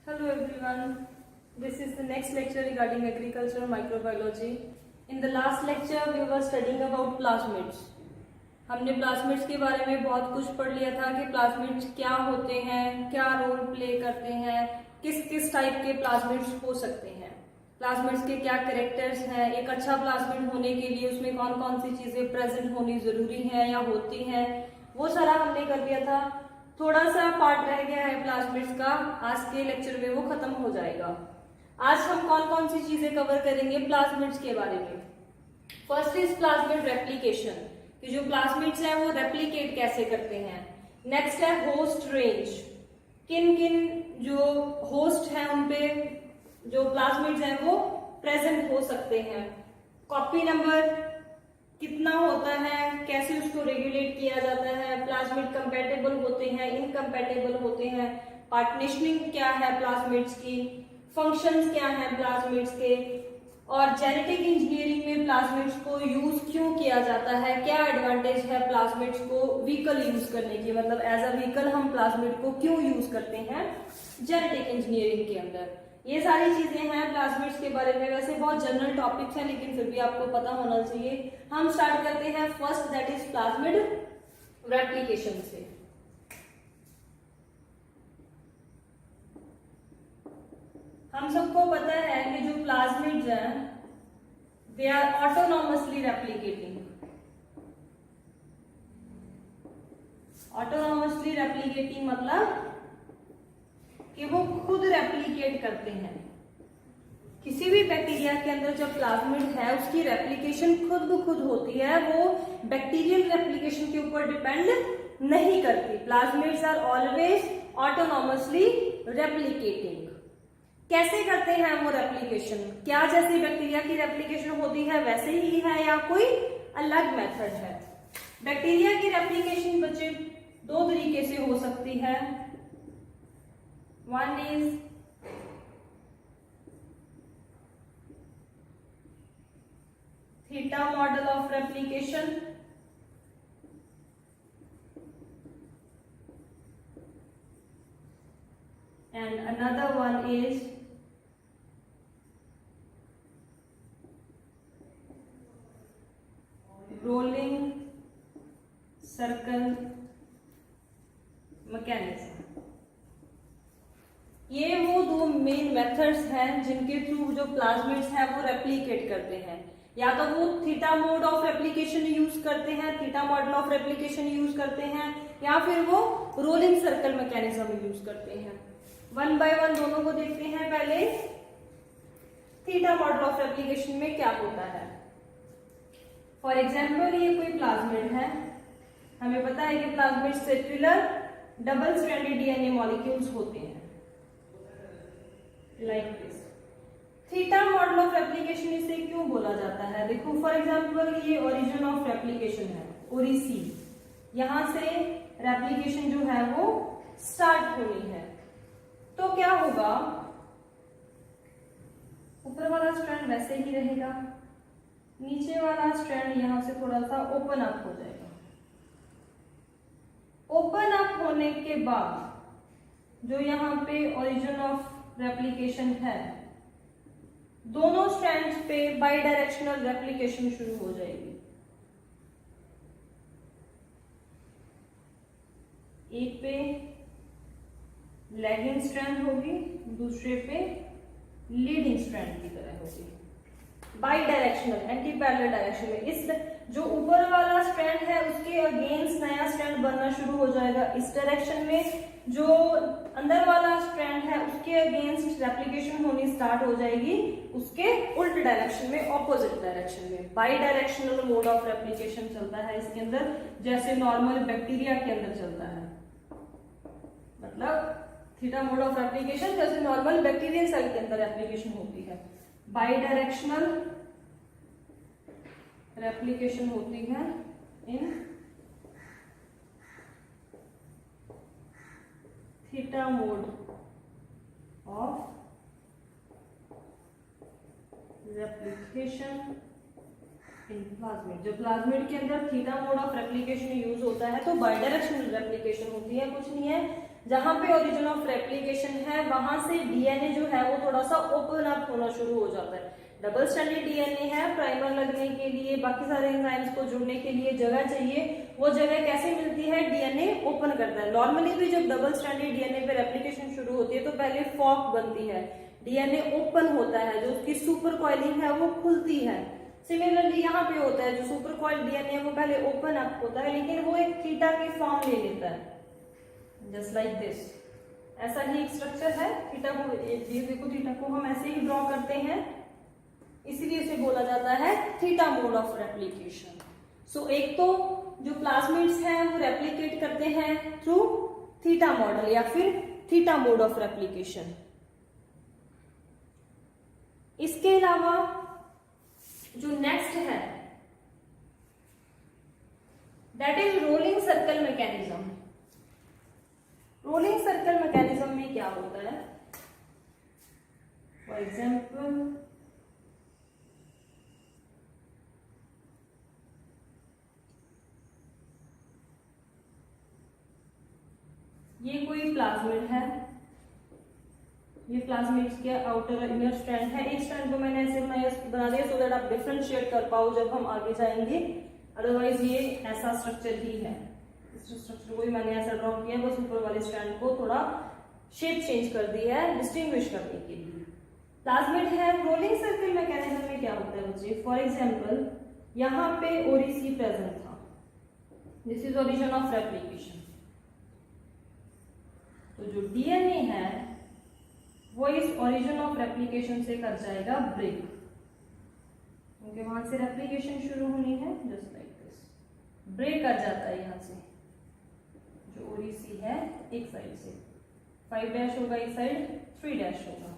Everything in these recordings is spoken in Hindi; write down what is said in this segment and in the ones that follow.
Hello everyone, this is the next lecture regarding agricultural microbiology. In the last lecture we were studying about plasmids. हमने प्लाज्मिड्स के बारे में बहुत कुछ पढ़ लिया था कि प्लाज्मिड्स क्या होते हैं, क्या रोल प्ले करते हैं, किस किस टाइप के प्लाज्मिड्स हो सकते हैं, प्लाज्मिड्स के क्या कैरेक्टर्स हैं, एक अच्छा प्लाज्मिड होने के लिए उसमें कौन कौन सी चीजें प्रेजेंट होनी जरूरी है या होती हैं, वो सारा हमने कर लिया था। थोड़ा सा पार्ट रह गया है प्लाज्मिड्स का, आज के लेक्चर में वो खत्म हो जाएगा। आज हम कौन कौन सी चीजें कवर करेंगे प्लाज्मिड्स के बारे में। फर्स्ट इज प्लाज्मिड रेप्लिकेशन, कि जो प्लाज्मिड्स हैं वो रेप्लिकेट कैसे करते हैं। नेक्स्ट है होस्ट रेंज, किन किन जो होस्ट हैं उनपे जो प्लाज्मिड्स हैं वो प्रेजेंट हो सकते हैं। कॉपी नंबर कितना होता है, कैसे उसको रेगुलेट किया जाता है, प्लाज्मिड कंपैटिबल होते हैं, इनकम्पैटिबल होते हैं, पार्टीशनिंग क्या है प्लाज्मिड्स की, फंक्शंस क्या हैं प्लाज्मिड्स के, और जेनेटिक इंजीनियरिंग में प्लाज्मिड्स को यूज क्यों किया जाता है, क्या एडवांटेज है प्लाज्मिड्स को व्हीकल यूज करने की, मतलब एज अ व्हीकल हम प्लाज्मिड को क्यों यूज करते हैं जेनेटिक इंजीनियरिंग के अंदर। ये सारी चीजें हैं प्लाज्मिड्स के बारे में। वैसे बहुत जनरल टॉपिक्स हैं लेकिन फिर भी आपको पता होना चाहिए। हम स्टार्ट करते हैं first, that is plasmid replication से। हम सबको पता है कि जो प्लाज्मिड्स हैं they are autonomously replicating. Autonomously replicating मतलब कि वो खुद रेप्लिकेट करते हैं। किसी भी बैक्टीरिया के अंदर जब प्लाज्मिड है उसकी रेप्लिकेशन खुद ब खुद होती है, वो बैक्टीरियल रेप्लिकेशन के ऊपर डिपेंड नहीं करती। Plasmids are always autonomously replicating. कैसे करते हैं वो रेप्लिकेशन, क्या जैसे बैक्टीरिया की रेप्लिकेशन होती है वैसे ही है या कोई अलग मेथड है। बैक्टीरिया की रेप्लिकेशन बच्चे दो तरीके से हो सकती है। One is theta model of replication, and another one is rolling circle mechanism। ये वो दो मेन मेथड्स हैं जिनके थ्रू जो प्लाज्मिड्स हैं वो रेप्लिकेट करते हैं। या तो वो theta mode of replication use करते हैं, theta model of replication use करते हैं, या फिर वो रोलिंग सर्कल मैकेनिज्म यूज करते हैं। वन बाय वन दोनों को देखते हैं। पहले थीटा मॉडल ऑफ रेप्लिकेशन में क्या होता है। फॉर एग्जाम्पल ये कोई प्लाज्मिड है, हमें पता है कि plasmid circular double stranded DNA molecules होते हैं like this. Theta model of replication इसे क्यों बोला जाता है, देखो फॉर एग्जाम्पल ये ओरिजिन ऑफ रेप्लिकेशन है, ओरिसी, यहां से रेप्लिकेशन जो है वो स्टार्ट होनी है। तो क्या होगा, ऊपर वाला स्ट्रैंड वैसे ही रहेगा, नीचे वाला स्ट्रैंड यहां से थोड़ा सा ओपन अप हो जाएगा। ओपन अप होने के बाद जो यहां पे ओरिजिन ऑफ रेप्लिकेशन है, दोनों स्ट्रैंड्स पे बाई डायरेक्शनल रेप्लिकेशन शुरू हो जाएगी। एक पे लैगिंग स्ट्रैंड होगी, दूसरे पे लीडिंग स्ट्रैंड की तरह होगी, by directional anti parallel direction में। इस जो ऊपर वाला स्ट्रैंड है उसके अगेंस्ट नया स्ट्रैंड बनना शुरू हो जाएगा इस डायरेक्शन में, जो अंदर वाला स्ट्रैंड है उसके अगेंस्ट रेप्लिकेशन होनी स्टार्ट हो जाएगी उसके उल्ट डायरेक्शन में, ऑपोजिट डायरेक्शन में। By directional mode of replication चलता है इसके अंदर, जैसे नॉर्मल बैक्टीरिया के अंदर चलता है। मतलब थीटा मोड ऑफ रेप्लिकेशन जैसे नॉर्मल बैक्टीरियल सेल के अंदर रेप्लिकेशन होती है, बाई डायरेक्शनल रेप्लिकेशन होती है in theta mode of replication in plasmid. जो प्लाज्मिड के अंदर theta mode of replication use होता है तो बाई डायरेक्शनल रेप्लिकेशन होती है, कुछ नहीं है, जहां पे ओरिजिन ऑफ रेप्लिकेशन है वहां से डीएनए जो है वो थोड़ा सा ओपन अप होना शुरू हो जाता है। डबल स्ट्रैंडेड डीएनए है, प्राइमर लगने के लिए, बाकी सारे एंजाइम्स को जुड़ने के लिए जगह चाहिए। वो जगह कैसे मिलती है? डीएनए ओपन करता है। नॉर्मली भी जब डबल स्ट्रैंडेड डीएनए पे रेप्लिकेशन शुरू होती है तो पहले फॉर्क बनती है, डीएनए ओपन होता है, जो उसकी सुपर कॉइलिंग है वो खुलती है। सिमिलरली यहाँ पे होता है, जो सुपर कॉइल डीएनए वो पहले ओपन अप होता है, लेकिन वो एक थीटा की फॉर्म ले लेता है, जस्ट लाइक दिस। ऐसा ही एक स्ट्रक्चर है। थीटा को, ये देखो, थीटा को हम ऐसे ही ड्रॉ करते हैं, इसलिए इसे बोला जाता है थीटा मोड ऑफ रेप्लिकेशन। सो एक तो जो प्लाज्मिड्स हैं वो रेप्लिकेट करते हैं थ्रू थीटा मॉडल या फिर थीटा मोड ऑफ रेप्लिकेशन। इसके अलावा जो नेक्स्ट है that is rolling circle mechanism. Rolling circle mechanism में क्या होता है? फॉर एग्जाम्पल, ये कोई प्लाज्मिड है, ये प्लाज्मिड्स के आउटर इनर स्ट्रैंड है। एक स्ट्रैंड को मैंने ऐसे बना दिया सो दैट आप डिफरेंशिएट कर पाओ जब हम आगे जाएंगे, अदरवाइज ये ऐसा स्ट्रक्चर ही है। इस स्ट्रक्चर को भी मैंने ऐसा ड्रॉ किया, बस ऊपर वाले स्ट्रैंड को थोड़ा शेप चेंज कर दी है डिस्टिंग्विश करने के लिए। प्लाज्मिड है। रोलिंग सर्कल मैकेनिज्म में क्या होता है बच्चे? फॉर एग्जाम्पल, यहाँ पे ओरिसी प्रेजेंट था, this is origin of replication. तो जो डीएनए है वो इस ओरिजिन ऑफ रेप्लिकेशन से कर जाएगा ब्रेक, क्योंकि वहां से रेप्लिकेशन शुरू होनी है, जस्ट लाइक दिस। ब्रेक कर जाता है यहाँ से, जो ओरिसी है एक साइड से 5 डैश होगा, एक साइड 3 डैश होगा।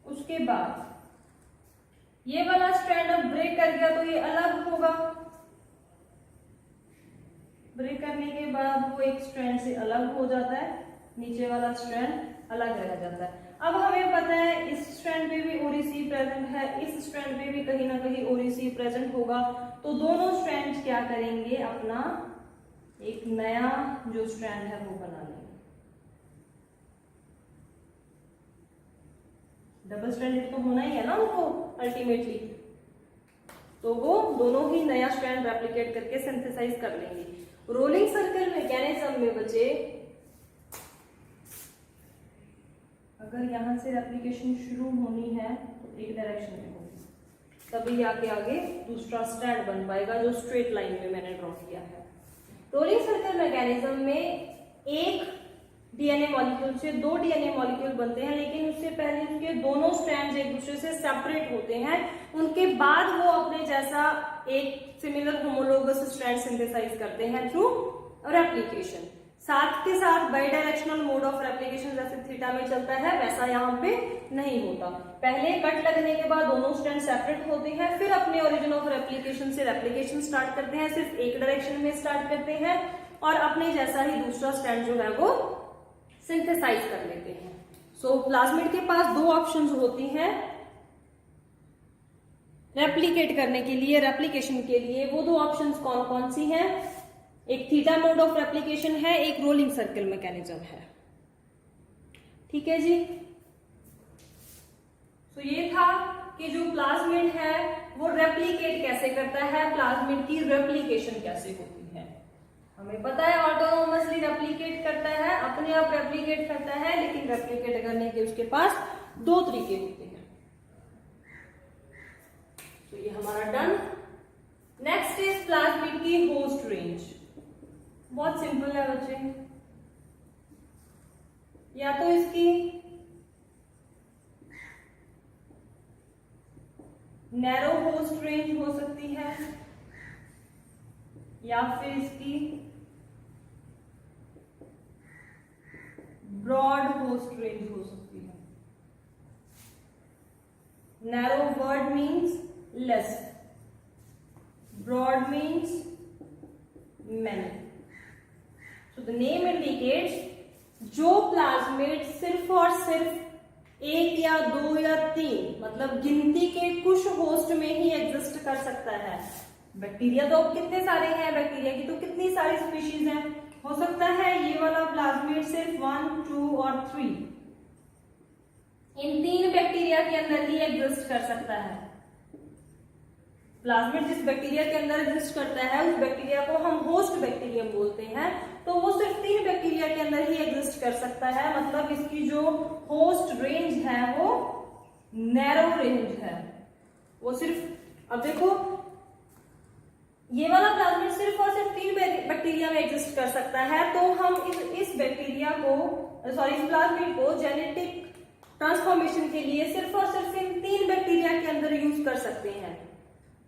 उसके बाद ये वाला स्ट्रैंड अब ब्रेक कर गया तो ये अलग होगा। ब्रेक करने के बाद वो एक स्ट्रैंड से अलग हो जाता है, नीचे वाला स्ट्रैंड अलग रह जाता है। अब हमें पता है इस स्ट्रैंड पे भी ओरिसी प्रेजेंट है, इस स्ट्रैंड पे भी कहीं ना कहीं ओरिसी प्रेजेंट होगा, तो दोनों स्ट्रैंड क्या करेंगे? अपना एक नया जो स्ट्रैंड है वो बना लेंगे। डबल स्ट्रैंडेड तो होना ही है ना उनको अल्टीमेटली, तो वो दोनों ही नया स्ट्रैंड रेप्लिकेट करके सिंथेसाइज कर लेंगे। रोलिंग सर्कल मैकेनिज्म में बचे, अगर यहां से रेप्लिकेशन शुरू होनी है तो एक डायरेक्शन में होगी, तभी आके आगे दूसरा स्ट्रैंड बन पाएगा जो स्ट्रेट लाइन में मैंने ड्रॉ किया है। रोलिंग सर्कल मैकेनिज्म में एक डीएनए मॉलिक्यूल से 2 डीएनए मॉलिक्यूल बनते हैं, लेकिन उससे पहले उसके दोनों स्ट्रैंड्स एक दूसरे से सेपरेट होते हैं। उनके बाद वो अपने जैसा एक सिमिलर होमोलोगस स्ट्रैंड सिंथेसाइज करते हैं थ्रू रेप्लिकेशन। साथ के साथ by directional mode of replication जैसे थीटा में चलता है वैसा यहाँ पे नहीं होता। पहले कट लगने के बाद दोनों स्ट्रैंड सेपरेट होते हैं, फिर अपने ओरिजिन ऑफ रेप्लिकेशन से रेप्लिकेशन स्टार्ट करते हैं, सिर्फ एक डायरेक्शन में स्टार्ट करते हैं और अपने जैसा ही दूसरा स्ट्रैंड जो है वो सिंथेसाइज कर लेते हैं। सो प्लाज्मिड के पास 2 ऑप्शंस होती हैं रेप्लिकेट करने के लिए, रेप्लिकेशन के लिए। वो 2 ऑप्शंस कौन कौन सी हैं? एक थीटा मोड ऑफ रेप्लिकेशन है, एक रोलिंग सर्कल मैकेनिज्म है। ठीक है जी। तो ये था कि जो प्लाज्मिड है वो रेप्लिकेट कैसे करता है, प्लाज्मिड की रेप्लिकेशन कैसे होती है। हमें पता है ऑटोनोमसली रेप्लिकेट करता है, अपने आप रेप्लिकेट करता है, लेकिन रेप्लिकेट करने के उसके पास 2 तरीके होते हैं। तो ये हमारा डन। नेक्स्ट इज प्लाज्मिड की होस्ट रेंज। बहुत सिंपल है बच्चे, या तो इसकी नैरो होस्ट रेंज हो सकती है या फिर इसकी ब्रॉड होस्ट रेंज हो सकती है। Narrow word means less, broad means many. So the name indicates जो प्लाज्मिड सिर्फ और सिर्फ 1 या 2 या 3 मतलब गिनती के कुछ होस्ट में ही एग्जिस्ट कर सकता है। बैक्टीरिया तो कितने सारे हैं, बैक्टीरिया की तो कितनी सारी स्पीशीज हैं, हो सकता है ये वाला प्लाज्मिड सिर्फ 1, 2 और 3 इन 3 बैक्टीरिया के अंदर ही एग्जिस्ट कर सकता है। प्लाज्मिड जिस बैक्टीरिया के अंदर एग्जिस्ट करता है उस बैक्टीरिया को हम होस्ट बैक्टीरियम बोलते हैं, तो वो सिर्फ 3 बैक्टीरिया के अंदर ही एग्जिस्ट कर सकता है। मतलब इसकी जो होस्ट रेंज है वो नैरो रेंज है, वो सिर्फ, अब देखो ये वाला प्लाज्मिड सिर्फ और सिर्फ 3 बैक्टीरिया में एग्जिस्ट कर सकता है, तो हम इस बैक्टीरिया को इस प्लाज्मिड को जेनेटिक ट्रांसफॉर्मेशन के लिए सिर्फ और सिर्फ इन 3 बैक्टीरिया के अंदर यूज कर सकते हैं।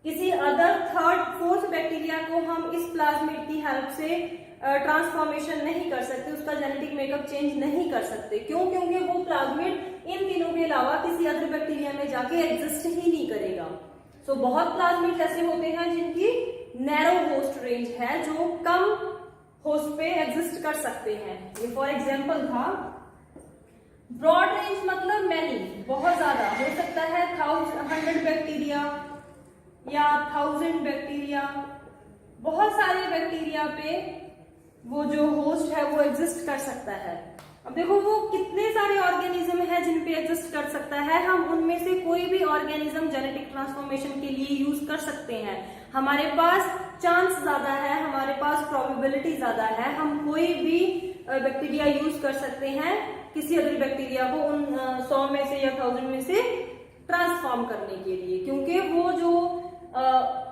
किसी अदर 3rd, 4th बैक्टीरिया को हम इस प्लाज्मिड की हेल्प से ट्रांसफॉर्मेशन नहीं कर सकते, उसका जेनेटिक मेकअप चेंज नहीं कर सकते। क्यों? क्योंकि वो प्लाज्मिड इन तीनों के अलावा किसी अदर बैक्टीरिया में जाके एग्जिस्ट ही नहीं करेगा। सो बहुत प्लाज्मिड ऐसे होते हैं जिनकी नैरो होस्ट रेंज है, जो कम होस्ट पे एग्जिस्ट कर सकते हैं। ये फॉर एग्जांपल था। ब्रॉड रेंज मतलब मैनी, बहुत ज्यादा हो सकता है 100 बैक्टीरिया या 1000 बैक्टीरिया, बहुत सारे बैक्टीरिया पे वो जो होस्ट है वो एग्जिस्ट कर सकता है। अब देखो वो कितने सारे ऑर्गेनिज्म है जिन पे एग्जिस्ट कर सकता है, हम उनमें से कोई भी ऑर्गेनिज्म जेनेटिक ट्रांसफॉर्मेशन के लिए यूज कर सकते हैं। हमारे पास चांस ज्यादा है, हमारे पास प्रोबेबिलिटी ज्यादा है, हम कोई भी बैक्टीरिया यूज कर सकते हैं किसी अदर बैक्टीरिया को उन 100 में से या 1000 में से ट्रांसफॉर्म करने के लिए, क्योंकि वो जो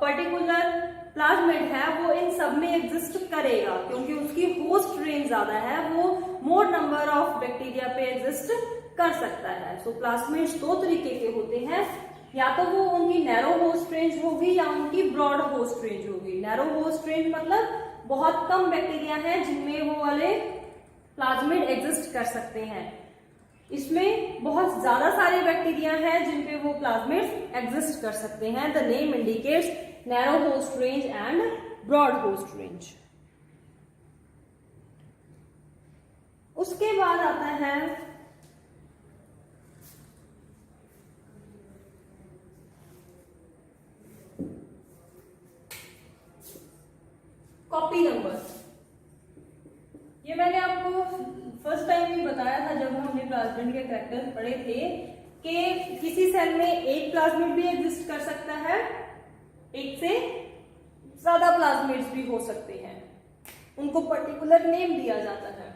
पर्टिकुलर प्लाज्मिड है वो इन सब में एग्जिस्ट करेगा, क्योंकि उसकी होस्ट रेंज ज्यादा है, वो मोर नंबर ऑफ बैक्टीरिया पे एग्जिस्ट कर सकता है। सो प्लाज्मिड्स 2 तरीके के होते हैं, या तो वो उनकी नैरो होस्ट रेंज होगी या उनकी ब्रॉड होस्ट रेंज होगी। नैरो होस्ट रेंज मतलब बहुत कम बैक्टीरिया हैं जिनमें वो वाले प्लाज्मिड एग्जिस्ट कर सकते हैं। इसमें बहुत ज्यादा सारे बैक्टीरिया हैं जिनपे वो प्लाज्मिड एग्जिस्ट कर सकते हैं। The name indicates narrow host range and broad host range. उसके बाद आता है कॉपी नंबर। ये मैंने आपको फर्स्ट टाइम भी बताया था जब हमने प्लाज्मिड के कैरेक्टर्स पढ़े थे कि किसी सेल में एक प्लाज्मिड भी एग्जिस्ट कर सकता है, एक से ज्यादा प्लाज्मिड्स भी हो सकते हैं, उनको पर्टिकुलर नेम दिया जाता है।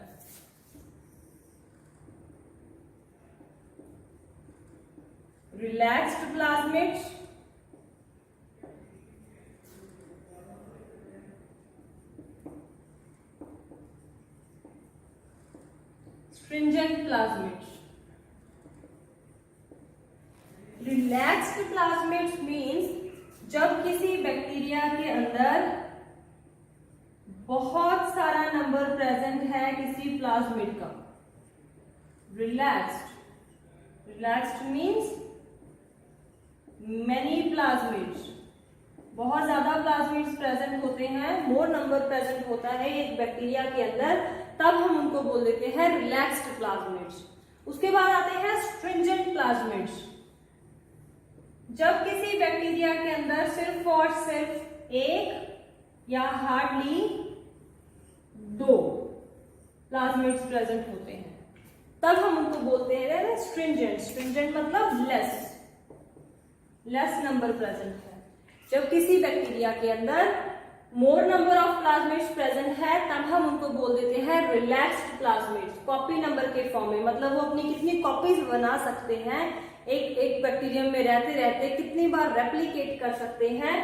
Relaxed plasmids, stringent plasmids. Relaxed plasmids means जब किसी बैक्टीरिया के अंदर बहुत सारा नंबर प्रेजेंट है किसी प्लाज्मिड का। रिलैक्स्ड मीन्स मेनी प्लाज्मिड्स, बहुत ज्यादा प्लाज्मिड्स प्रेजेंट होते हैं, मोर नंबर प्रेजेंट होता है एक बैक्टीरिया के अंदर, तब हम उनको बोल देते हैं रिलैक्स्ड प्लाज्मिड्स। उसके बाद आते हैं स्ट्रिंजेंट प्लाज्मिड्स। जब किसी बैक्टीरिया के अंदर सिर्फ और सिर्फ एक या हार्डली 2 प्लाज्मिड्स प्रेजेंट होते हैं, तब हम उनको बोलते हैं स्ट्रिंजेंट। स्ट्रिंजेंट मतलब लेस नंबर प्रेजेंट है। जब किसी बैक्टीरिया के अंदर मोर नंबर ऑफ प्लाज्मिड्स प्रेजेंट है तब हम उनको बोल देते हैं रिलैक्स्ड प्लाज्मिड्स, कॉपी नंबर के फॉर्म में। मतलब वो अपनी कितनी कॉपीज बना सकते हैं, एक बैक्टीरियम में रहते रहते कितनी बार रेप्लिकेट कर सकते हैं।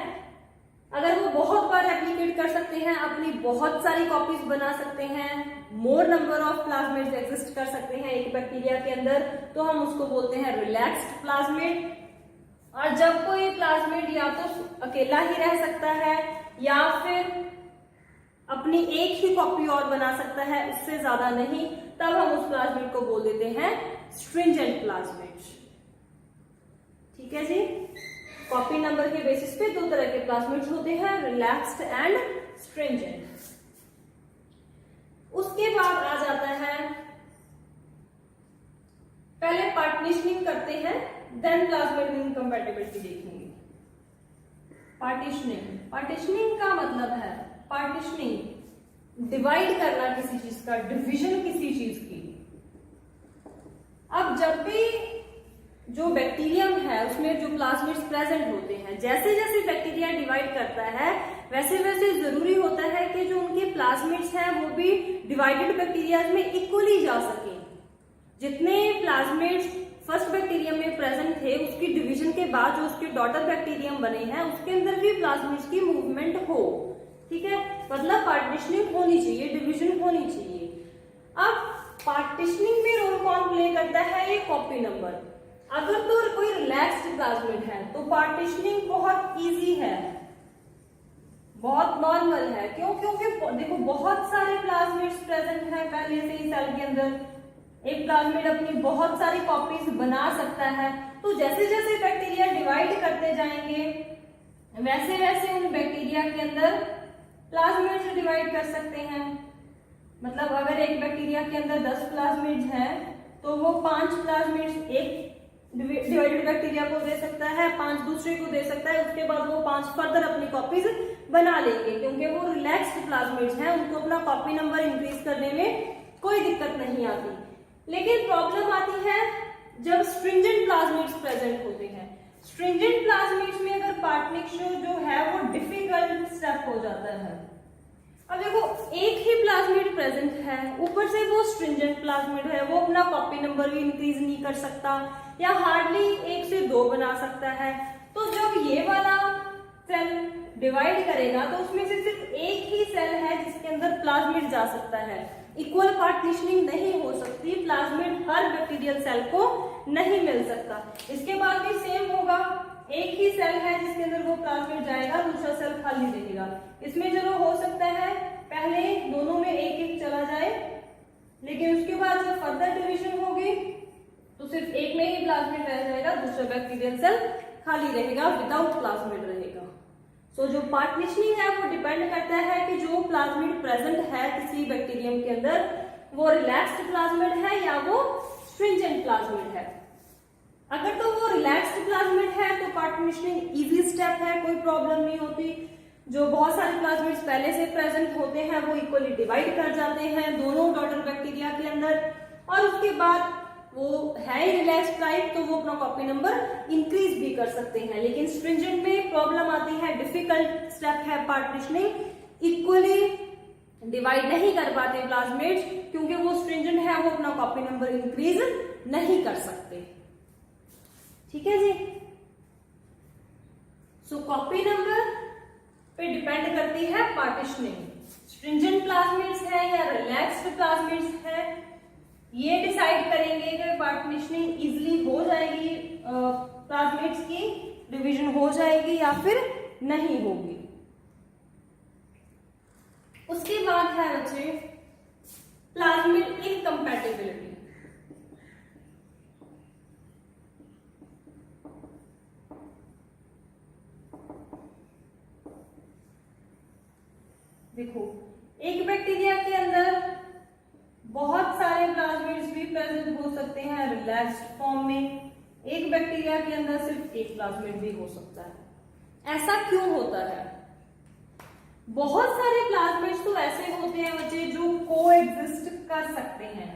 अगर वो बहुत बार रेप्लिकेट कर सकते हैं, अपनी बहुत सारी कॉपीज बना सकते हैं, मोर नंबर ऑफ प्लाज्मिड्स एग्जिस्ट कर सकते हैं एक बैक्टीरिया के अंदर, तो हम उसको बोलते हैं रिलैक्स्ड प्लाज्मिड। और जब कोई प्लाज्मिड या तो अकेला ही रह सकता है या फिर अपनी एक ही कॉपी और बना सकता है, उससे ज्यादा नहीं, तब हम उस प्लाज्मिड को बोल देते हैं स्ट्रिंजेंट प्लाज्मिड्स। ठीक है जी। कॉपी नंबर के बेसिस पे 2 तरह के प्लाज्मिड्स होते हैं, रिलैक्स्ड एंड स्ट्रिंजेंट। उसके बाद आ जाता है, पहले पार्टीशनिंग करते हैं, देन प्लाज्मिड इनकम्पैटिबिलिटी देखेंगे। पार्टीशनिंग का मतलब है, पार्टीशनिंग डिवाइड करना किसी चीज का, डिवीजन किसी चीज की। अब जब भी जो बैक्टीरियम है उसमें जो प्लाज्मिड्स प्रेजेंट होते हैं, जैसे जैसे बैक्टीरिया डिवाइड करता है वैसे वैसे जरूरी होता है कि जो उनके प्लाज्मिड्स हैं वो भी डिवाइडेड बैक्टीरिया में इक्वली जा सके। जितने प्लाज्मिड्स फर्स्ट बैक्टीरियम में प्रेजेंट थे उसकी डिवीजन के बाद जो उसके डॉटर बैक्टीरियम बने हैं उसके अंदर भी प्लाज्मिड्स की मूवमेंट हो, ठीक है, मतलब पार्टीशनिंग होनी चाहिए, डिवीजन होनी चाहिए। अब पार्टीशनिंग में रोल कौन प्ले करता है? ये कॉपी नंबर। अगर तो कोई रिलैक्स्ड प्लाज्मिड है तो पार्टीशनिंग बहुत इजी है, बहुत नॉर्मल है। क्यों? क्योंकि देखो बहुत सारे प्लाज्मिड्स प्रेजेंट हैं पहले से ही सेल के अंदर। एक प्लाज्मिड अपनी बहुत सारी कॉपीज बना सकता है, तो जैसे जैसे बैक्टीरिया डिवाइड करते जाएंगे वैसे वैसे उन बैक्टीरिया के अंदर प्लाज्मिड्स डिवाइड कर सकते हैं। मतलब अगर एक बैक्टीरिया के अंदर 10 प्लाज्मिड्स हैं तो वो 5 प्लाज्मिड्स एक डिवाइडेड बैक्टीरिया को दे सकता है, 5 दूसरे को दे सकता है, उसके बाद वो 5 फर्दर अपनी कॉपीज बना लेंगे क्योंकि वो रिलैक्स्ड प्लाज्मिड्स हैं, उनको अपना कॉपी नंबर इंक्रीज करने में कोई दिक्कत नहीं आती। लेकिन प्रॉब्लम आती है जब स्ट्रिंजेंट प्लाज्मिड्स प्रेजेंट होते हैं। स्ट्रिंजेंट प्लाज्मिड्स में अगर पार्टनिंग जो है वो डिफिकल्ट स्टेप हो जाता है। अब देखो एक ही प्लाज्मिड प्रेजेंट है, ऊपर से वो स्ट्रिंजेंट प्लाज्मिड है, वो अपना कॉपी नंबर भी इंक्रीज नहीं कर सकता या हार्डली 1 से 2 बना सकता है। तो जब ये वाला सेल डिवाइड करेगा तो उसमें से सिर्फ एक ही सेल है जिसके अंदर प्लाज्मिड जा सकता है। इक्वल पार्टीशनिंग नहीं हो सकती, प्लाज्मिड हर बैक्टीरियल सेल को नहीं मिल सकता। इसके बाद भी सेम होगा, एक ही सेल है जिसके अंदर वो प्लाज्मिड जाएगा, दूसरा सेल खाली रहेगा। इसमें चलो हो सकता है पहले दोनों में एक एक चला जाए, लेकिन उसके बाद जब फर्दर डिवीजन होगी तो सिर्फ एक में ही प्लाज्मिड रह जाएगा, दूसरा बैक्टीरियल सेल खाली रहेगा, विदाउट प्लाज्मिड रहेगा। सो जो पार्टीशनिंग है वो डिपेंड करता है कि जो प्लाज्मिड प्रेजेंट है किसी बैक्टीरियम के अंदर वो रिलैक्स्ड प्लाज्मिड है या वो स्ट्रिंजेंट प्लाज्मिड है। अगर तो वो रिलैक्स्ड प्लाज्मिड है तो पार्टीशनिंग इजी स्टेप है, कोई प्रॉब्लम नहीं होती। जो बहुत सारे प्लाज्मिड्स पहले से प्रेजेंट होते हैं वो इक्वली डिवाइड कर जाते हैं दोनों डॉटर बैक्टीरिया के अंदर, और उसके बाद वो है रिलैक्स टाइप तो वो अपना कॉपी नंबर इंक्रीज भी कर सकते हैं। लेकिन स्ट्रिंजेंट में प्रॉब्लम आती है, डिफिकल्ट स्टेप है पार्टीशनिंग, इक्वली डिवाइड नहीं कर पाते प्लाज्मिड्स क्योंकि वो स्ट्रिंजेंट है, वो अपना कॉपी नंबर इंक्रीज नहीं कर सकते। ठीक है जी। सो कॉपी नंबर पे डिपेंड करती है पार्टीशनिंग, स्ट्रिंजेंट प्लाज्मिड्स है या रिलैक्स्ड प्लाज्मिड्स है, ये डिसाइड करेंगे कि पार्टीशनिंग इजीली हो जाएगी, प्लाज्मिड्स की डिवीजन हो जाएगी या फिर नहीं होगी। उसके बाद है बच्चे प्लाज्मिड इनकम्पैटिबिलिटी। देखो एक बैक्टीरिया के अंदर बहुत सारे प्लाज्मिड्स भी प्रेजेंट हो सकते हैं रिलैक्स्ड फॉर्म में, एक बैक्टीरिया के अंदर सिर्फ एक प्लाज्मिड भी हो सकता है। ऐसा क्यों होता है? बहुत सारे प्लाज्मिड्स तो ऐसे होते हैं बच्चे जो कोएग्जिस्ट कर सकते हैं,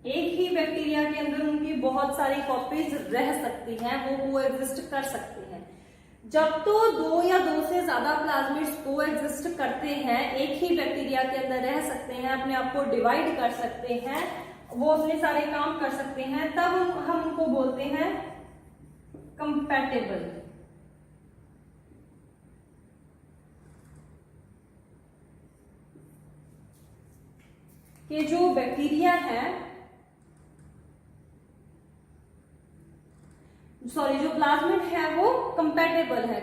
एक ही बैक्टीरिया के अंदर उनकी बहुत सारी कॉपीज रह सकती हैं, वो कोएग्जिस्ट कर सकते हैं। जब तो 2 या 2 से ज्यादा प्लाज्मिड्स कोएग्जिस्ट करते हैं, एक ही बैक्टीरिया के अंदर रह सकते हैं, अपने आप को डिवाइड कर सकते हैं, वो अपने सारे काम कर सकते हैं, तब हम उनको बोलते हैं कंपैटिबल। कि जो बैक्टीरिया है, सॉरी जो प्लाज्मिड है वो कंपैटिबल है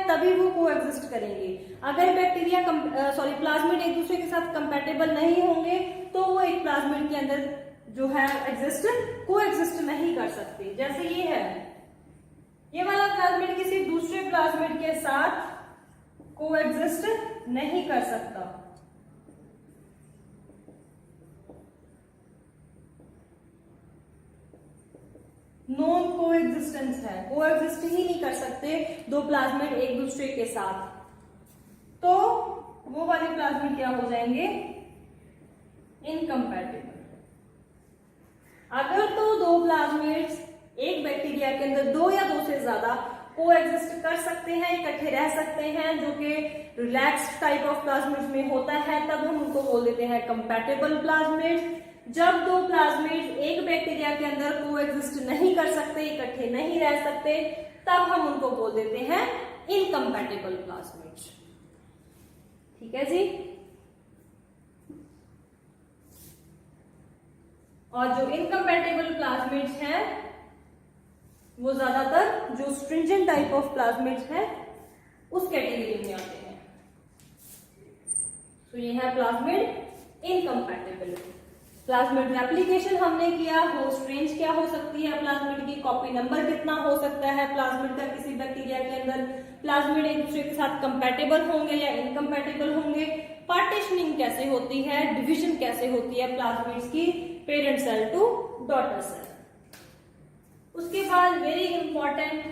तभी वो कोएग्जिस्ट करेंगे। अगर बैक्टीरिया प्लाज्मिड एक दूसरे के साथ कंपैटिबल नहीं होंगे तो वो एक प्लाज्मिड के अंदर जो है कोएग्जिस्ट नहीं कर सकते। जैसे ये है, ये वाला प्लाज्मिड किसी दूसरे प्लाज्मिड के साथ कोएग्जिस्ट नहीं कर सकता। नॉन कोएग्जिस्टेंस है, कोएग्जिस्ट ही नहीं कर सकते 2 प्लाज्मिड एक दूसरे के साथ, तो वो वाले प्लाज्मिड क्या हो जाएंगे, इनकम्पैटिबल। अगर तो दो प्लाज्मिड्स एक बैक्टीरिया के अंदर दो या दो से ज्यादा कोएग्जिस्ट कर सकते हैं, इकट्ठे रह सकते हैं, जो कि रिलैक्स्ड टाइप ऑफ प्लाज्मिड्स में होता है, तब हम उनको बोल देते हैं कंपैटिबल प्लाज्मिड्स। जब दो प्लाज्मिड्स एक बैक्टीरिया के अंदर कोएग्जिस्ट नहीं कर सकते, इकट्ठे नहीं रह सकते, तब हम उनको बोल देते हैं इनकम्पैटिबल प्लाज्मिड्स। ठीक है जी। और जो इनकम्पैटिबल प्लाज्मिड्स हैं वो ज्यादातर जो स्ट्रिंजेंट टाइप ऑफ प्लाज्मिड्स हैं उस कैटेगरी में आते हैं। तो ये है प्लाज्मिड इनकम्पैटिबल। प्लाज्मिड रेप्लिकेशन हमने किया, होस्ट रेंज क्या हो सकती है प्लाज्मिड की, कॉपी नंबर कितना हो सकता है प्लाज्मिड का किसी बैक्टीरिया के अंदर, प्लाज्मिड एक दूसरे के साथ कंपैटिबल होंगे या इनकम्पैटिबल होंगे, पार्टीशनिंग कैसे होती है, डिविजन कैसे होती है प्लाज्मिड्स की parent cell to daughter cell. उसके बाद very important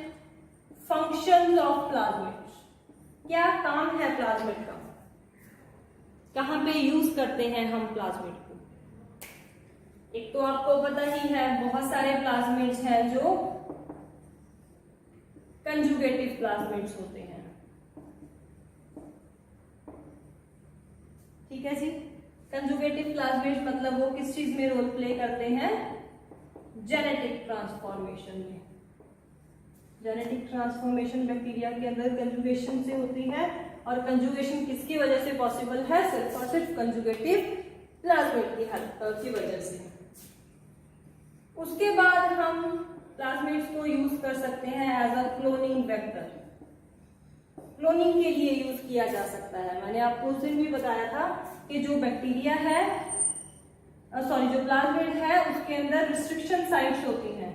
functions of plasmids. क्या काम है प्लाज्मिड का, कहां पे यूज करते हैं हम प्लाज्मिड को। एक तो आपको पता ही है बहुत सारे प्लाज्मिड्स हैं जो कंजुगेटिव प्लाज्मिड्स होते हैं। ठीक है जी। कंजुगेटिव प्लाज्मिड्स मतलब वो किस चीज में रोल प्ले करते हैं, जेनेटिक ट्रांसफॉर्मेशन में। जेनेटिक ट्रांसफॉर्मेशन बैक्टीरिया के अंदर कंजुगेशन से होती है, और कंजुगेशन किसकी वजह से पॉसिबल है, सिर्फ और सिर्फ कंजुगेटिव प्लाज्मिड की हेल्प की वजह से। उसके बाद हम प्लाज्मिड्स को यूज कर सकते हैं as a cloning vector. Cloning के लिए यूज किया जा सकता है। मैंने आपको उस दिन भी बताया था कि जो बैक्टीरिया है जो प्लाज्मिड है उसके अंदर रिस्ट्रिक्शन साइट्स होती हैं।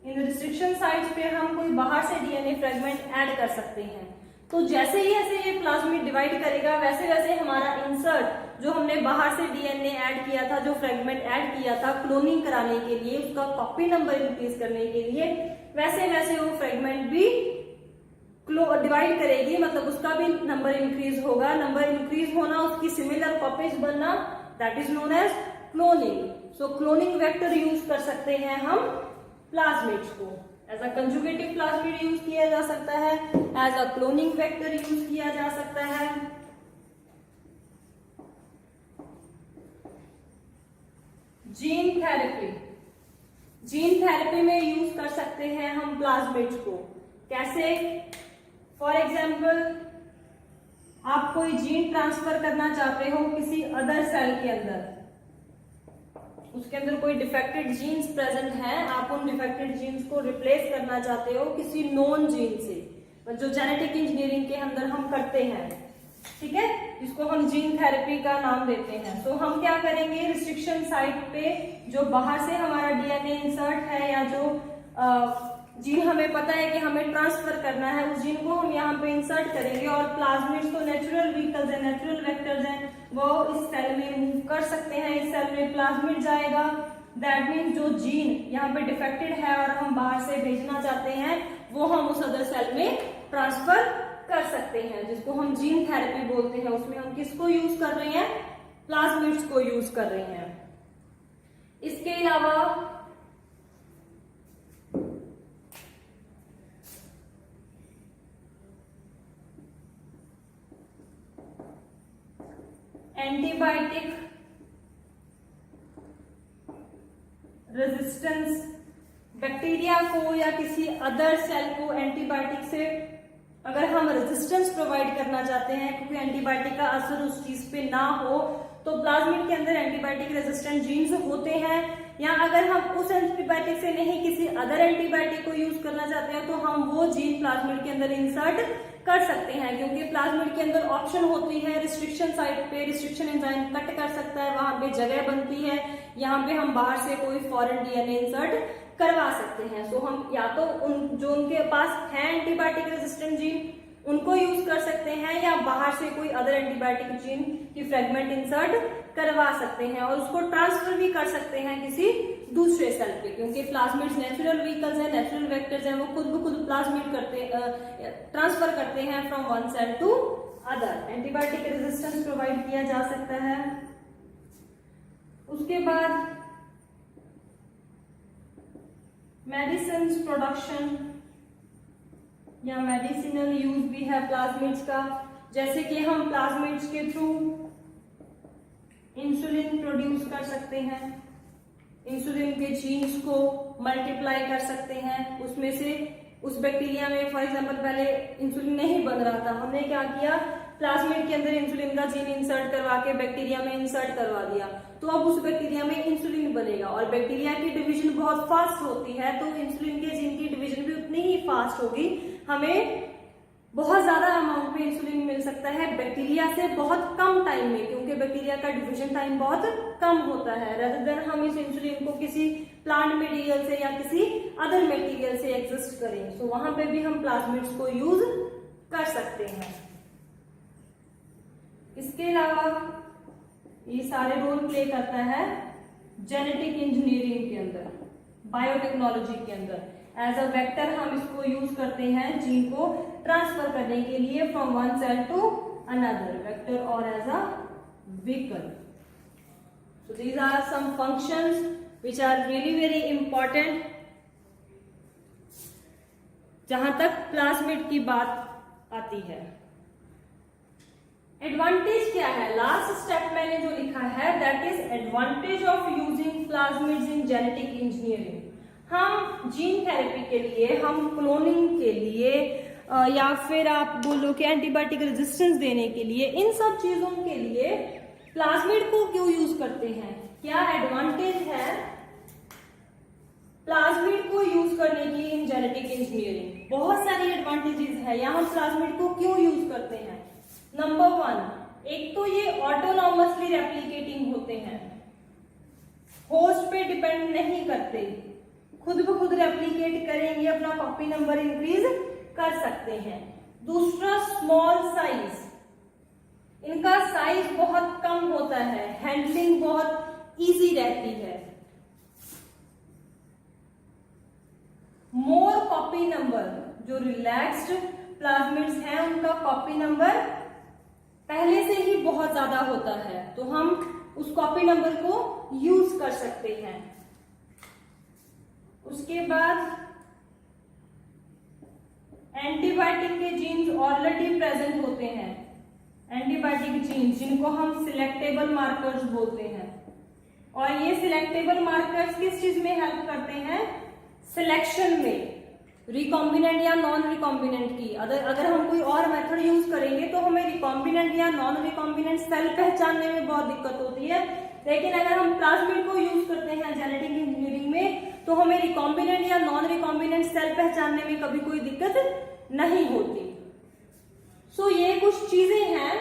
इन रिस्ट्रिक्शन साइट्स पे हम कोई बाहर से डीएनए फ्रेगमेंट ऐड कर सकते हैं। तो जैसे ही ये प्लाज्मिड डिवाइड करेगा वैसे वैसे हमारा इंसर्ट जो हमने बाहर से डीएनए ऐड किया था, जो फ्रेगमेंट ऐड किया था क्लोनिंग कराने के लिए, उसका कॉपी नंबर इंक्रीज करने के लिए, वैसे वैसे वो फ्रेगमेंट भी डिवाइड करेगी, मतलब उसका भी नंबर इंक्रीज होगा। नंबर इंक्रीज होना, उसकी सिमिलर कॉपीज बनना, that is known as cloning. So cloning vector use कर सकते हैं हम प्लाज्मिड्स को। As a conjugative plasmid use किया जा सकता है, as a cloning vector use किया जा सकता है। जीन थेरेपी, जीन थेरेपी में यूज कर सकते हैं हम प्लाज्मिड्स को। कैसे? फॉर एग्जाम्पल आप कोई जीन ट्रांसफर करना चाहते हो किसी अदर सेल के अंदर, उसके अंदर कोई डिफेक्टेड जीन्स प्रेजेंट हैं, आप उन डिफेक्टेड जीन्स को रिप्लेस करना चाहते हो किसी नॉन जीन से, जो जेनेटिक इंजीनियरिंग के अंदर हम करते हैं। ठीक है, जिसको हम जीन थेरेपी का नाम देते हैं। तो हम क्या करेंगे, रिस्ट्रिक्शन साइट पे जो बाहर से हमारा डीएनए इंसर्ट है या जो जीन हमें पता है कि हमें ट्रांसफर करना है, उस जीन को हम यहाँ पे इंसर्ट करेंगे। और प्लाज्मिड्स तो नेचुरल व्हीकल्स है, नेचुरल वेक्टर्स हैं, वो इस सेल में मूव कर सकते हैं। इस सेल में प्लाज्मिड जाएगा, दैट मीन्स जो जीन यहाँ पे डिफेक्टेड है और हम बाहर से भेजना चाहते हैं वो हम उस अदर सेल में ट्रांसफर कर सकते हैं, जिसको हम जीन थेरेपी बोलते हैं। उसमें हम किसको यूज कर रहे हैं, प्लाज्मिड्स को यूज कर रहे हैं। इसके अलावा एंटीबायोटिक रेजिस्टेंस, बैक्टीरिया को या किसी अदर सेल को एंटीबायोटिक से अगर हम रेजिस्टेंस प्रोवाइड करना चाहते हैं, क्योंकि एंटीबायोटिक का असर उस चीज पे ना हो, तो प्लाज्मिड के अंदर एंटीबायोटिक रेजिस्टेंट जीन्स होते हैं। या अगर हम उस एंटीबायोटिक से नहीं किसी अदर एंटीबायोटिक को यूज करना चाहते हैं तो हम वो जीन प्लाज्मिड के अंदर इंसर्ट कर सकते हैं, क्योंकि प्लाज्मिड के अंदर ऑप्शन होती है रिस्ट्रिक्शन साइट पे, रिस्ट्रिक्शन एंजाइम कट कर सकता है, वहां पे जगह बनती है, यहाँ पे हम बाहर से कोई फॉरेन डीएनए इंसर्ट करवा सकते हैं। सो हम या तो जो उनके पास है एंटीबायोटिक रेजिस्टेंट जीन उनको यूज कर सकते हैं, या बाहर से कोई अदर एंटीबायोटिक जीन की फ्रेगमेंट इंसर्ट करवा सकते हैं और उसको ट्रांसफर भी कर सकते हैं किसी दूसरे सेल पे, क्योंकि प्लाज्मिड्स नेचुरल व्हीकल्स हैं, नेचुरल वेक्टर्स हैं, वो खुद ब खुद प्लाज्मिड ट्रांसफर करते हैं from one cell to other antibiotic resistance provide किया जा सकता है। उसके बाद मेडिसिन प्रोडक्शन या मेडिसिनल यूज भी है प्लाज्मिड्स का, जैसे कि हम प्लाज्मिड्स के थ्रू इंसुलिन प्रोड्यूस कर सकते हैं, इंसुलिन के जीन्स को मल्टीप्लाई कर सकते हैं। उसमें से उस बैक्टीरिया में फॉर एग्जांपल पहले इंसुलिन नहीं बन रहा था, हमने क्या किया, प्लाज्मिड के अंदर इंसुलिन का जीन इंसर्ट करवा के बैक्टीरिया में इंसर्ट करवा दिया, तो अब उस बैक्टीरिया में इंसुलिन बनेगा। और बैक्टीरिया की डिवीजन बहुत फास्ट होती है, तो इंसुलिन के जीन की डिवीजन भी उतनी ही फास्ट होगी। हमें बहुत ज्यादा अमाउंट में इंसुलिन मिल सकता है बैक्टीरिया से बहुत कम टाइम में, क्योंकि बैक्टीरिया का डिवीजन टाइम बहुत कम होता है। रेदर देन हम इस इंसुलिन को किसी प्लांट मटेरियल से या किसी अदर मटेरियल से एग्जिस्ट करें, तो वहां पे भी हम प्लाज्मिड्स को यूज कर सकते हैं। इसके अलावा ये सारे रोल प्ले करता है जेनेटिक इंजीनियरिंग के अंदर, बायोटेक्नोलॉजी के अंदर। एज अ वेक्टर हम इसको यूज करते हैं जीन को ट्रांसफर करने के लिए from one cell to another, vector और as a vehicle. So these are some functions which are really very important जहां तक प्लाज्मिड की बात आती है। एडवांटेज क्या है, लास्ट स्टेप मैंने जो लिखा है that is advantage of using plasmids in genetic engineering. हम जीन थेरेपी के लिए, हम क्लोनिंग के लिए या फिर आप बोलो कि एंटीबायोटिक रेजिस्टेंस देने के लिए, इन सब चीजों के लिए प्लाज्मिड को क्यों यूज करते हैं, क्या एडवांटेज है प्लाज्मिड को यूज करने की इन जेनेटिक इंजीनियरिंग। बहुत सारी एडवांटेजेस है, या हम प्लाज्मिड को क्यों यूज करते हैं। नंबर 1, एक तो ये ऑटोनॉमसली रेप्लिकेटिंग होते हैं, होस्ट पे डिपेंड नहीं करते, खुद ब खुद रेप्लिकेट करेंगे, अपना कॉपी नंबर इंक्रीज कर सकते हैं। दूसरा, स्मॉल साइज, इनका साइज बहुत कम होता है, हैंडलिंग बहुत इजी रहती है। मोर कॉपी नंबर, जो रिलैक्स्ड प्लाज्मिड्स हैं उनका कॉपी नंबर पहले से ही बहुत ज्यादा होता है, तो हम उस कॉपी नंबर को यूज कर सकते हैं। उसके बाद एंटीबायोटिक के जीन्स ऑलरेडी प्रेजेंट होते हैं, एंटीबायोटिक जीन्स जिनको हम सिलेक्टेबल मार्कर्स बोलते हैं। और ये सिलेक्टेबल मार्कर्स किस चीज में हेल्प करते हैं, सिलेक्शन में, रिकॉम्बिनेंट या नॉन रिकॉम्बिनेंट की। अगर हम कोई और मेथड यूज करेंगे तो हमें रिकॉम्बिनेंट या नॉन रिकॉम्बिनेंट सेल पहचानने में बहुत दिक्कत होती है, लेकिन अगर हम प्लाज्मिड को यूज करते हैं जेनेटिक इंजीनियरिंग में तो हमें रिकॉम्बिनेंट या नॉन रिकॉम्बिनेंट सेल पहचानने में कभी कोई दिक्कत नहीं होती। सो ये कुछ चीजें हैं,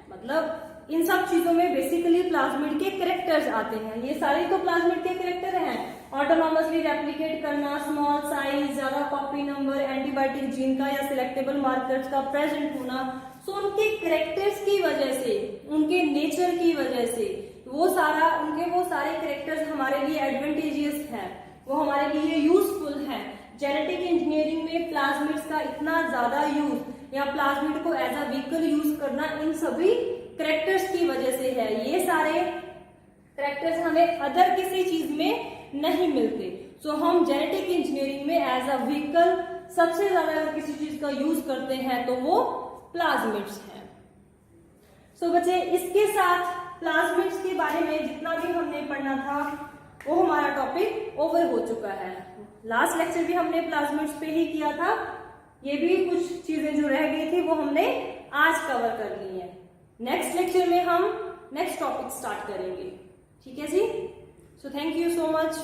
मतलब इन सब चीजों में बेसिकली प्लाज्मिड के कैरेक्टर्स आते हैं। ये सारे तो प्लाज्मिड के कैरेक्टर हैं, ऑटोनॉमसली रेप्लिकेट करना, स्मॉल साइज, ज्यादा कॉपी नंबर, एंटीबायोटिक जीन का या सिलेक्टेबल मार्कर्स का प्रेजेंट होना। सो उनके कैरेक्टर्स की वजह से, उनके नेचर की वजह से वो सारे कैरेक्टर्स हमारे लिए एडवांटेजियस हैं, वो हमारे लिए यूजफुल है। जेनेटिक इंजीनियरिंग में प्लाज्मिड्स का इतना ज्यादा यूज या प्लाज्मिड को एज अ व्हीकल यूज करना इन सभी कैरेक्टर्स की वजह से है। ये सारे कैरेक्टर्स हमें अदर किसी चीज में नहीं मिलते। सो हम जेनेटिक इंजीनियरिंग में एज अ व्हीकल सबसे ज्यादा अगर किसी चीज का यूज करते हैं तो वो प्लाज्मिड्स हैं। सो बच्चे, इसके साथ प्लाज्मिड्स के बारे में जितना भी हमने पढ़ना था वो हमारा टॉपिक ओवर हो चुका है। लास्ट लेक्चर भी हमने प्लाज्मिड्स पे ही किया था, ये भी कुछ चीजें जो रह गई थी वो हमने आज कवर कर ली है। नेक्स्ट लेक्चर में हम नेक्स्ट टॉपिक स्टार्ट करेंगे, ठीक है जी। So thank you so much.